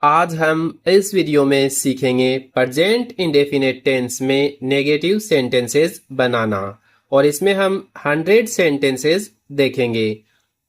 आज हम इस वीडियो में सीखेंगे प्रेजेंट इंडेफिनिट टेंस में नेगेटिव सेंटेंसेस बनाना और इसमें हम 100 सेंटेंसेस देखेंगे।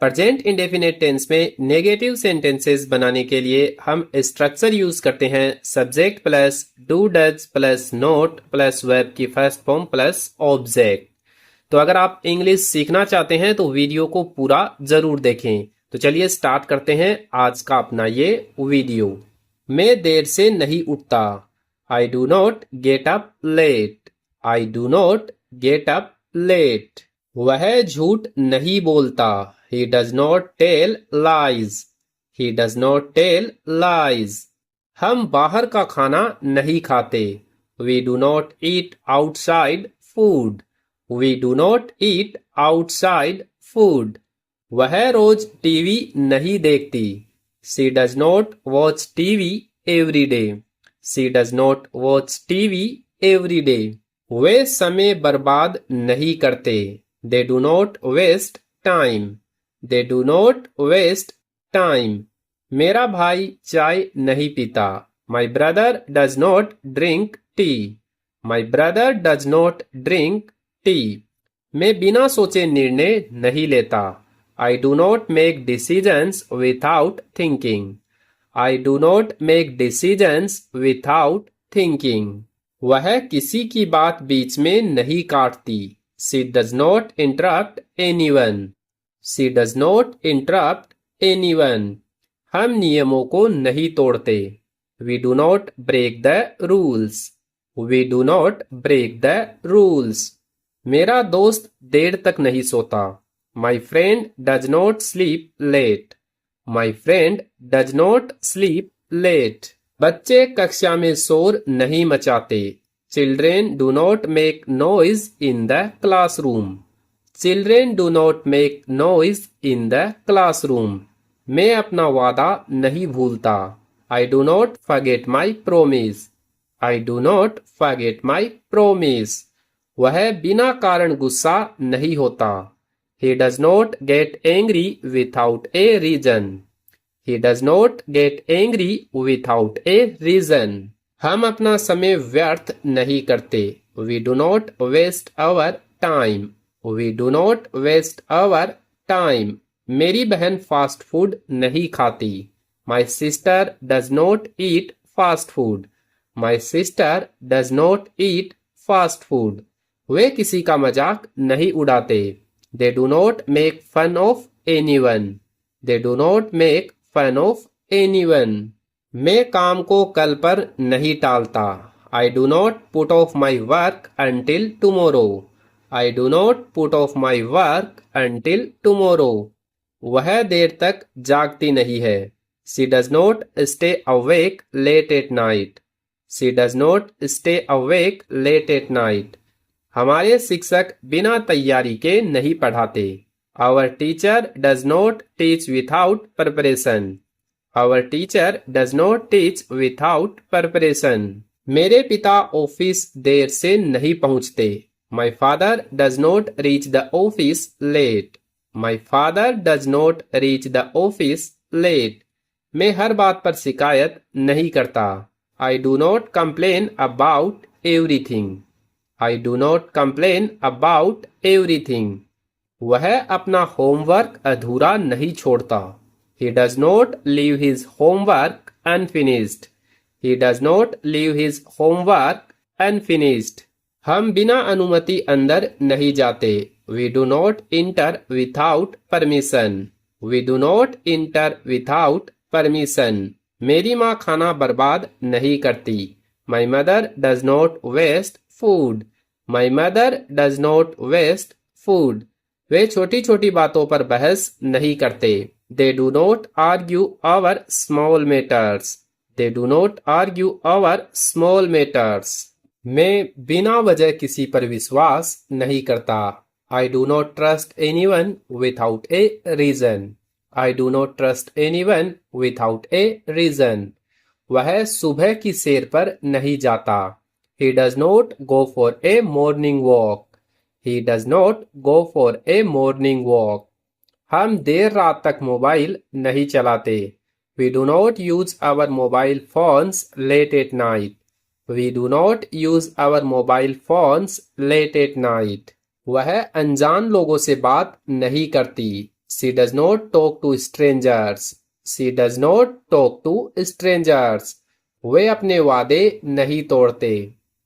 प्रेजेंट इंडेफिनिट टेंस में नेगेटिव सेंटेंसेस बनाने के लिए हम स्ट्रक्चर यूज करते हैं subject plus do does plus note plus verb की फर्स्ट फॉर्म प्लस ऑब्जेक्ट। तो अगर आप इंग्लिश सीखना चाहते हैं तो वीडियो को पूरा जरूर देखें। तो चलिए स्टार्ट करते हैं आज का अपना ये वीडियो। मैं देर से नहीं उठता। I do not get up late. I do not get up late. वह झूठ नहीं बोलता। He does not tell lies. He does not tell lies. हम बाहर का खाना नहीं खाते। We do not eat outside food. We do not eat outside food. वह रोज टीवी नहीं देखती। She does not watch TV every day. She does not watch TV every day. वे समय बर्बाद नहीं करते। They do not waste time. They do not waste time. मेरा भाई चाय नहीं पीता। My brother does not drink tea. My brother does not drink tea. मैं बिना सोचे निर्णय नहीं लेता। I do not make decisions without thinking. I do not make decisions without thinking. वह किसी की बात बीच में नहीं काटती। She does not interrupt anyone. She does not interrupt anyone. हम नियमों को नहीं तोड़ते। We do not break the rules. We do not break the rules. मेरा दोस्त देर तक नहीं सोता। My friend does not sleep late. My friend does not sleep late. बच्चे कक्षा में शोर नहीं मचाते। Children do not make noise in the classroom. Children do not make noise in the classroom. मैं अपना वादा नहीं भूलता। I do not forget my promise. I do not forget my promise. वह बिना कारण गुस्सा नहीं होता। He does not get angry without a reason. He does not get angry without a reason. हम अपना समय व्यर्थ नहीं करते। We do not waste our time. We do not waste our time. मेरी बहन फास्ट फूड नहीं खाती। My sister does not eat fast food. My sister does not eat fast food. वे किसी का मजाक नहीं उड़ाते। They do not make fun of anyone. They do not make fun of anyone. मैं काम को कल पर नहीं टालता। I do not put off my work until tomorrow. I do not put off my work until tomorrow. वह देर तक जागती नहीं है। She does not stay awake late at night. She does not stay awake late at night. हमारे शिक्षक बिना तैयारी के नहीं पढ़ाते। Our teacher does not teach without preparation. Our teacher does not teach without preparation. मेरे पिता ऑफिस देर से नहीं पहुंचते। My father does not reach the office late. My father does not reach the office late. मैं हर बात पर शिकायत नहीं करता। I do not complain about everything. I do not complain about everything. वह अपना होमवर्क अधूरा नहीं छोड़ता। He does not leave his homework unfinished. He does not leave his homework unfinished. हम बिना अनुमति अंदर नहीं जाते। We do not enter without permission. We do not enter without permission. मेरी माँ खाना बर्बाद नहीं करती। My mother does not waste food. My mother does not waste food. वे छोटी छोटी बातों पर बहस नहीं करते। They do not argue over small matters. They do not argue over small matters. मैं बिना वजह किसी पर विश्वास नहीं करता। I do not trust anyone without a reason. I do not trust anyone without a reason. वह सुबह की सैर पर नहीं जाता। He does not go for a morning walk. He does not go for a morning walk. हम देर रात तक मोबाइल नहीं चलाते। We do not use our mobile phones late at night. We do not use our mobile phones late at night. वह अनजान लोगों से बात नहीं करती. She does not talk to strangers. She does not talk to strangers. वे अपने वादे नहीं तोड़ते.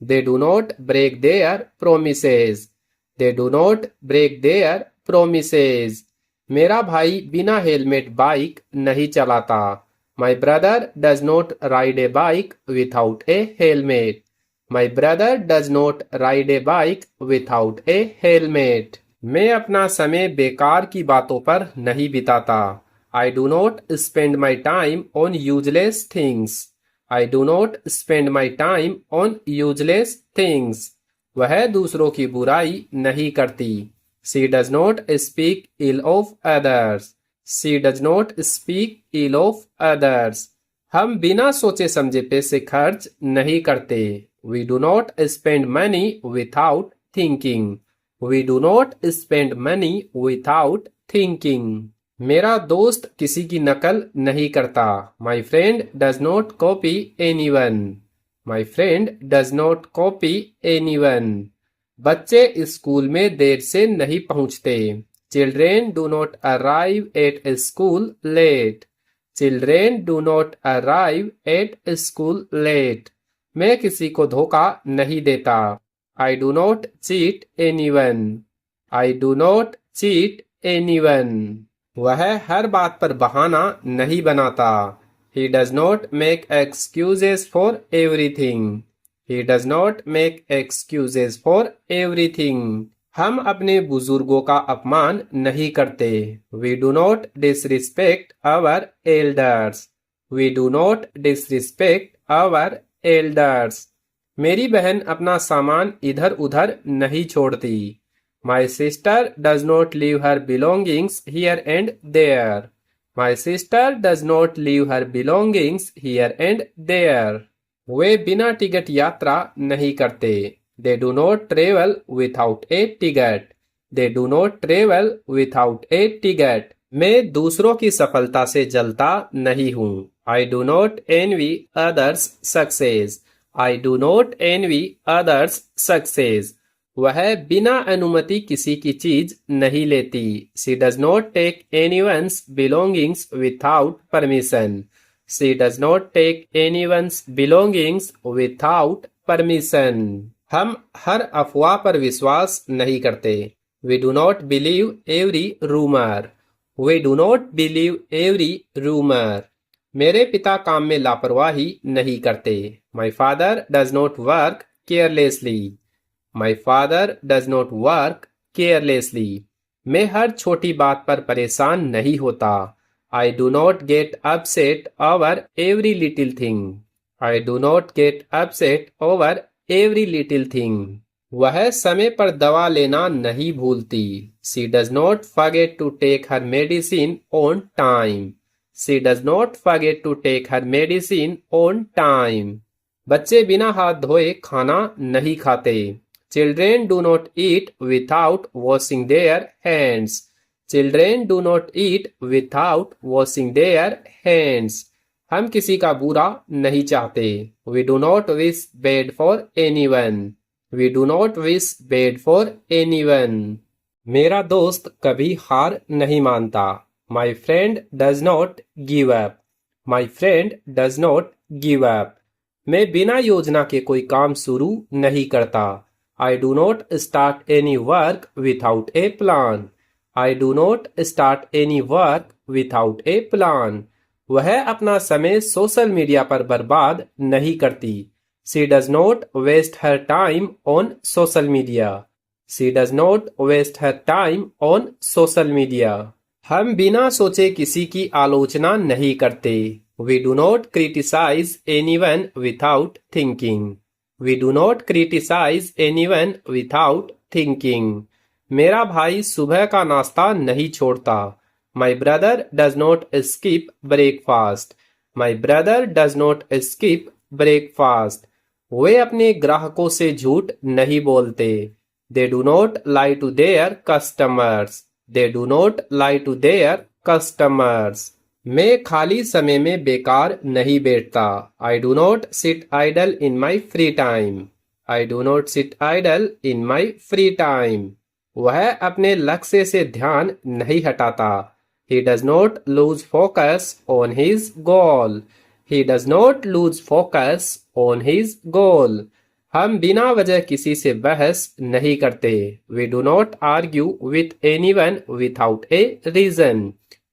They do not break their promises. They do not break their promises. मेरा भाई बिना हेलमेट बाइक नहीं चलाता. My brother does not ride a bike without a helmet. My brother does not ride a bike without a helmet. मैं अपना समय बेकार की बातों पर नहीं बिताता. I do not spend my time on useless things. I do not spend my time on useless things. वह दूसरों की बुराई नहीं करती. She does not speak ill of others. She does not speak ill of others. हम बिना सोचे समझे पैसे खर्च नहीं करते. We do not spend money without thinking. We do not spend money without thinking. मेरा दोस्त किसी की नकल नहीं करता. My friend does not copy anyone. My friend does not copy anyone. बच्चे स्कूल में देर से नहीं पहुंचते. Children do not arrive at school late. Children do not arrive at school late. मैं किसी को धोखा नहीं देता. I do not cheat anyone. I do not cheat anyone. वह हर बात पर बहाना नहीं बनाता. He does not make excuses for everything. He does not make excuses for everything. हम अपने बुजुर्गों का अपमान नहीं करते. We do not disrespect our elders. We do not disrespect our elders. मेरी बहन अपना सामान इधर उधर नहीं छोड़ती. My sister does not leave her belongings here and there. My sister does not leave her belongings here and there. वे बिना ticket यात्रा नहीं करते. They do not travel without a ticket. They do not travel without a ticket. मैं दूसरों की सफलता से जलता नहीं हूँ. I do not envy others' success. I do not envy others' success. वह बिना अनुमति किसी की चीज नहीं लेती. She does not take anyone's belongings without permission. She does not take anyone's belongings without permission. हम हर अफवाह पर विश्वास नहीं करते. We do not believe every rumor. We do not believe every rumor. मेरे पिता काम में लापरवाही नहीं करते. My father does not work carelessly. My father does not work carelessly. मैं हर छोटी बात पर परेशान नहीं होता. I do not get upset over every little thing. I do not get upset over every little thing. वह समय पर दवा लेना नहीं भूलती. She does not forget to take her medicine on time. She does not forget to take her medicine on time. बच्चे बिना हाथ धोए खाना नहीं खाते. Children do not eat without washing their hands. Children do not eat without washing their hands. हम किसी का बुरा नहीं चाहते. We do not wish bad for anyone. We do not wish bad for anyone. मेरा दोस्त कभी हार नहीं मानता. My friend does not give up. My friend does not give up. मैं बिना योजना के कोई काम शुरू नहीं करता. I do not start any work without a plan. I do not start any work without a plan. वह अपना समय सोशल मीडिया पर बर्बाद नहीं करती. She does not waste her time on social media. She does not waste her time on social media. हम बिना सोचे किसी की आलोचना नहीं करते. We do not criticize anyone without thinking. We do not criticize anyone without thinking. मेरा भाई सुबह का नाश्ता नहीं छोड़ता. My brother does not skip breakfast. My brother does not skip breakfast. वे अपने ग्राहकों से झूठ नहीं बोलते. They do not lie to their customers. They do not lie to their customers. मैं खाली समय में बेकार नहीं बैठता। आई do not sit idol in my free time. I do not sit idol in my free time. वह अपने लक्ष्य से ध्यान नहीं हटाता। He does not lose focus on his goal. He does not lose focus on his goal. हम बिना वजह किसी से बहस नहीं करते। We do not argue with anyone without a reason.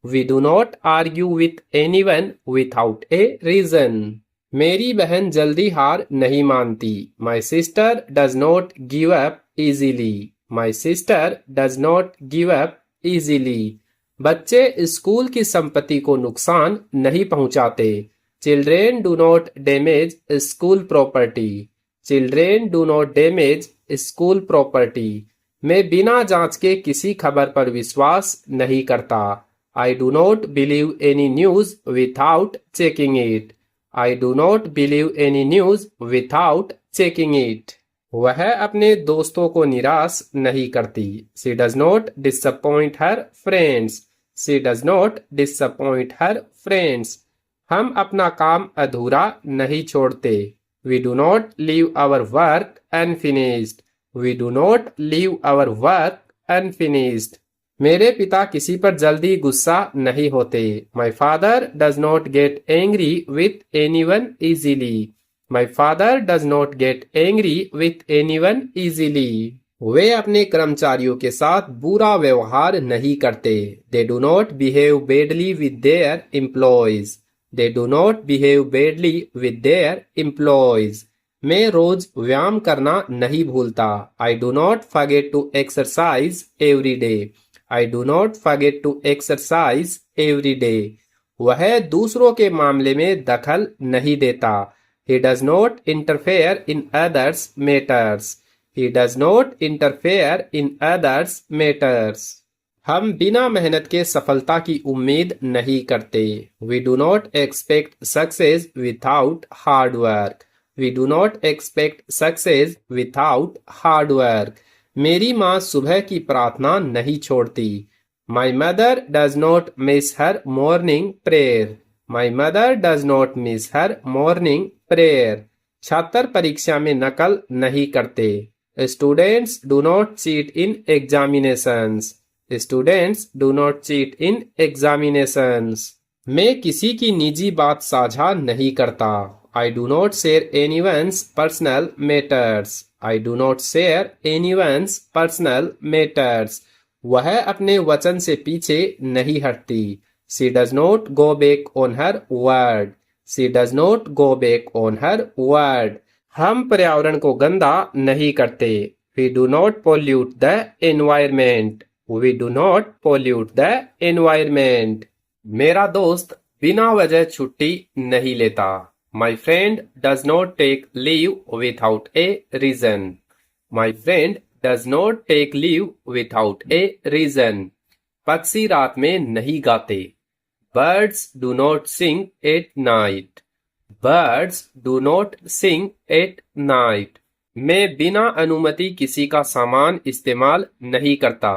We do not argue with anyone without a reason. मेरी बहन जल्दी हार नहीं मानती। My sister does not give up easily. My sister does not give up easily. बच्चे school की संपत्ति को नुकसान नहीं पहुंचाते। Children do not damage school property. Children do not damage school property. मैं बिना जांच के किसी खबर पर विश्वास नहीं करता। I do not believe any news without checking it. I do not believe any news without checking it. वह अपने दोस्तों को निराश नहीं करती। She does not disappoint her friends. She does not disappoint her friends. हम अपना काम अधूरा नहीं छोड़ते। We do not leave our work unfinished. We do not leave our work unfinished. मेरे पिता किसी पर जल्दी गुस्सा नहीं होते। My father does not get angry with anyone easily. My father does not get angry with anyone easily. वे अपने कर्मचारियों के साथ बुरा व्यवहार नहीं करते। They do not behave badly with their employees. They do not behave badly with their employees. मैं रोज व्यायाम करना नहीं भूलता। I do not forget to exercise every day. I do not forget to exercise every day. वह दूसरों के मामले में दखल नहीं देता। He does not interfere in others' matters. He does not interfere in others' matters. हम बिना मेहनत के सफलता की उम्मीद नहीं करते। We do not expect success without hard work. We do not expect success without hard work. मेरी माँ सुबह की प्रार्थना नहीं छोड़ती। My mother does not miss her morning prayer. My mother does not miss her morning prayer. छात्र परीक्षा में नकल नहीं करते। Students do not cheat in examinations. Students do not cheat in examinations. मैं किसी की निजी बात साझा नहीं करता। I do not share anyone's personal matters. I do not share anyone's personal matters. वह अपने वचन से पीछे नहीं हटती। She does not go back on her word. She does not go back on her word. हम पर्यावरण को गंदा नहीं करते। We do not pollute the environment. We do not pollute the environment. मेरा दोस्त बिना वजह छुट्टी नहीं लेता। My friend does not take leave without a reason. My friend does not take leave without a reason. पक्षी रात में नहीं गाते। Birds do not sing at night. Birds do not sing at night. मैं बिना अनुमति किसी का सामान इस्तेमाल नहीं करता।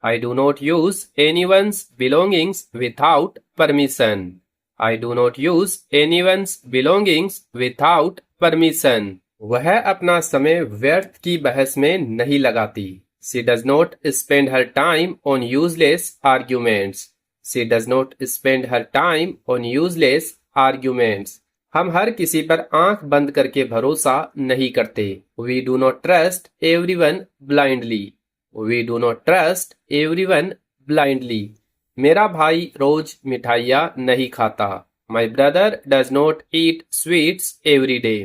I do not use anyone's belongings without permission. I do not use anyone's belongings without permission. वह अपना समय व्यर्थ की बहस में नहीं लगाती। She does not spend her time on useless arguments. She does not spend her time on useless arguments. हम हर किसी पर आंख बंद करके भरोसा नहीं करते। We do not trust everyone blindly. We do not trust everyone blindly. मेरा भाई रोज मिठाइयाँ नहीं खाता। My brother does not eat sweets every day.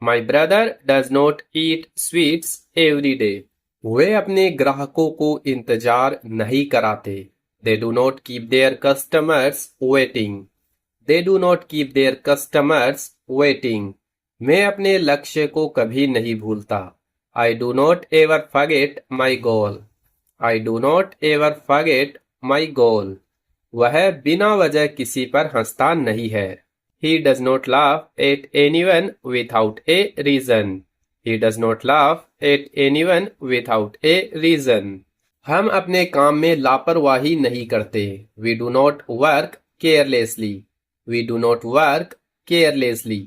My brother does not eat sweets every day. वे अपने ग्राहकों को इंतजार नहीं कराते। They do not keep their customers waiting. They do not keep their customers waiting. मैं अपने लक्ष्य को कभी नहीं भूलता। I do not ever forget my goal. I do not ever forget my goal. वह बिना वजह किसी पर हंसता नहीं है। He does not laugh at anyone without a reason. He does not laugh at anyone without a reason. हम अपने काम में लापरवाही नहीं करते। We do not work carelessly. We do not work carelessly.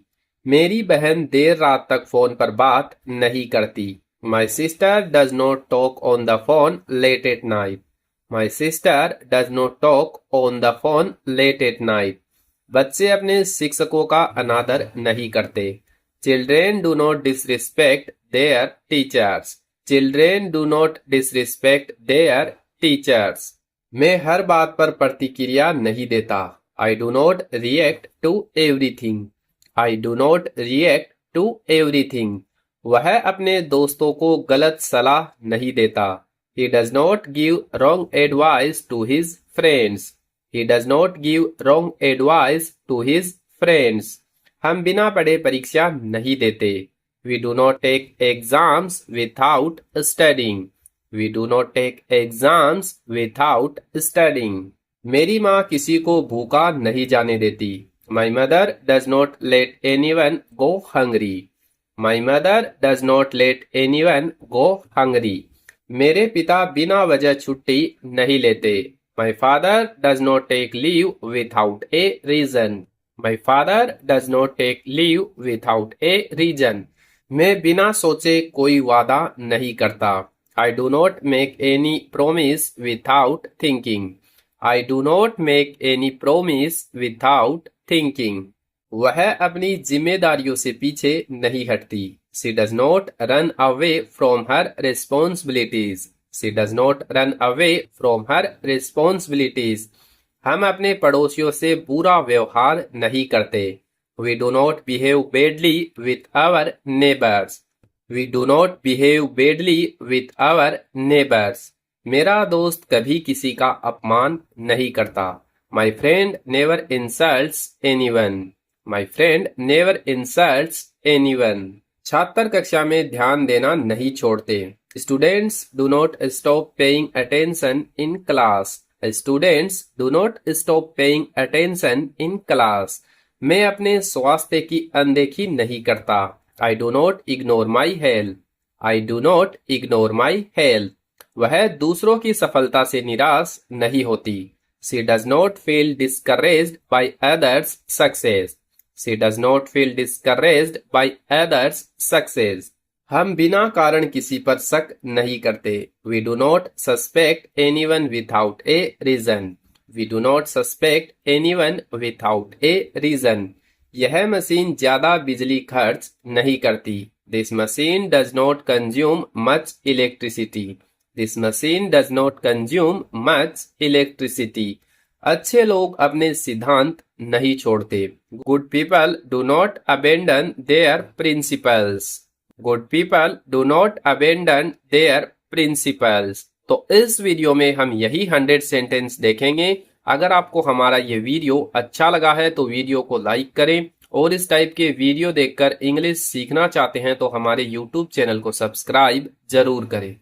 मेरी बहन देर रात तक फोन पर बात नहीं करती. My sister does not talk on the phone late at night. My sister does not talk on the phone late at night. बच्चे अपने शिक्षकों का अनादर नहीं करते. Children do not disrespect their teachers. Children do not disrespect their teachers. मैं हर बात पर प्रतिक्रिया नहीं देता. I do not react to everything. I do not react to everything. वह अपने दोस्तों को गलत सलाह नहीं देता. He does not give wrong advice to his friends. He does not give wrong advice to his friends. हम बिना पढ़े परीक्षा नहीं देते. We do not take exams without studying. We do not take exams without studying. मेरी माँ किसी को भूखा नहीं जाने देती. My mother does not let anyone go hungry. My mother does not let anyone go hungry. मेरे पिता बिना वजह छुट्टी नहीं लेते. My father does not take leave without a reason. My father does not take leave without a reason. मैं बिना सोचे कोई वादा नहीं करता. I do not make any promise without thinking. I do not make any promise without thinking. वह अपनी जिम्मेदारियों से पीछे नहीं हटती. She does not run away from her responsibilities. She does not run away from her responsibilities. हम अपने पड़ोसियों से बुरा व्यवहार नहीं करते. We do not behave badly with our neighbors. We do not behave badly with our neighbors. मेरा दोस्त कभी किसी का अपमान नहीं करता. My friend never insults anyone. My friend never insults anyone. छात्र कक्षा में ध्यान देना नहीं छोड़ते. Students do not stop paying attention in class. Students do not stop paying attention in class. मैं अपने स्वास्थ्य की अनदेखी नहीं करता. I do not ignore my health. I do not ignore my health. वह दूसरों की सफलता से निराश नहीं होती. She does not feel discouraged by others' success. She does not feel discouraged by others' success. हम बिना कारण किसी पर शक नहीं करते. We do not suspect anyone without a reason. We do not suspect anyone without a reason. यह machine ज्यादा बिजली खर्च नहीं करती. This machine does not consume much electricity. This machine does not consume much electricity. अच्छे लोग अपने सिद्धांत नहीं छोड़ते. Good people do not abandon their principles. Good people do not abandon their principles. तो इस वीडियो में हम यही 100 सेंटेंस देखेंगे. अगर आपको हमारा ये वीडियो अच्छा लगा है तो वीडियो को लाइक करें और इस टाइप के वीडियो देखकर इंग्लिश सीखना चाहते हैं तो हमारे YouTube चैनल को सब्सक्राइब जरूर करें.